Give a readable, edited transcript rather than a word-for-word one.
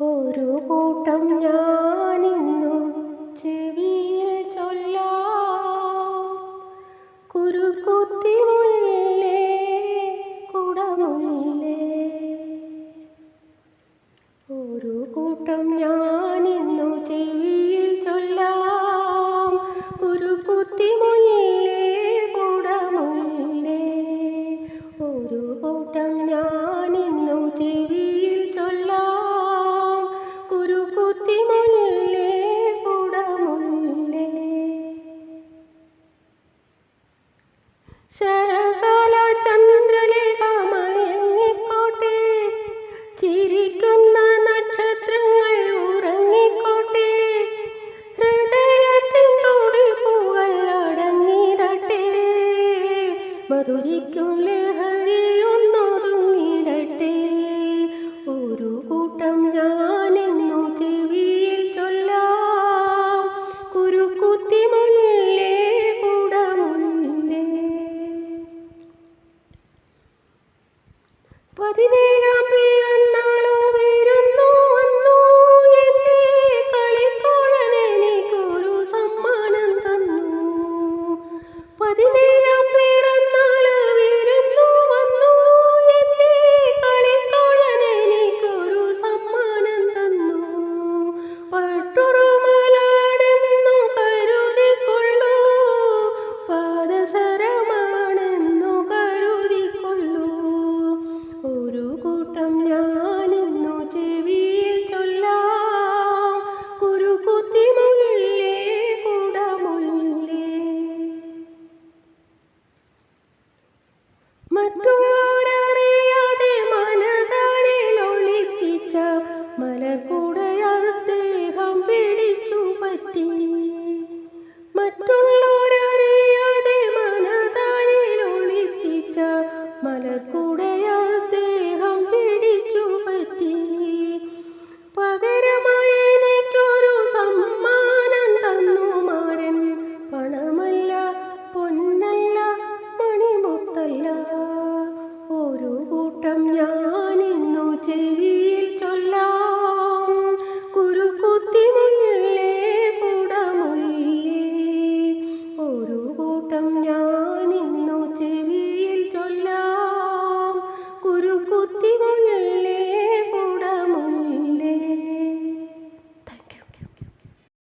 ഒരു കൂട്ടം ഞാനിന്നു ചെവിയിൽ ചൊല്ലാം, കുരുക്കുത്തി മുല്ലേ കുടമുല്ലേ. ഒരു കൂട്ടം ഞാനിന്നു ചെവിയിൽ ചൊല്ലാം, കുരുക്കുത്തി മുല്ലേ കുടമുല്ലേ. ഒരു കൂട്ടം ഞാനിന്നു ചെവിയിൽ ചൊല്ലാം, കുരുക്കുത്തി മുല്ലേ കുടമുല്ലേ. ശരകാല ചന്ദ്രലേഖ മയങ്ങിക്കോട്ടെ, ചിരിക്കുന്ന നക്ഷത്രങ്ങൾ ഉറങ്ങിക്കോട്ടെ, ഹൃദയത്തിൻ തുടിപ്പുകൾ അടങ്ങിടട്ടെ, മധുരിക്കും ലഹരിയൊന്നൊതുങ്ങിടട്ടെ. ഒരു കൂട്ടം ഞാനിന്നു ചെവിയിൽ ചൊല്ലാം, കുരുക്കുത്തി മുല്ലേ കുടമുല്ലേ. 17-ാം പിറന്നാളു വിരുന്നു വന്നു, എന്റെ കളിത്തോഴൻ എനിക്കൊരു സമ്മാനം തന്നു. 17-ാം പിറന്നാളു വിരുന്നു വന്നു, എന്റെ കളിത്തോഴൻ എനിക്കൊരു സമ്മാനം തന്നു. പട്ടുറുമാലാണെന്നു കരുതിക്കൊള്ളൂ, പാദസരമാണെന്നു കരുതിക്കൊള്ളൂ. ഒരു കൂട്ടം ഞാനിന്നു ചെവിയിൽ ചൊല്ലാം, കുരുക്കുത്തി മുല്ലേ കുടമുല്ലേ. മറ്റുള്ളവരറിയാതെ മനതാരിൽ ഒളിപ്പിച്ച മലർക്കുടയ അദ്ദേഹം പിടിച്ചു പറ്റി.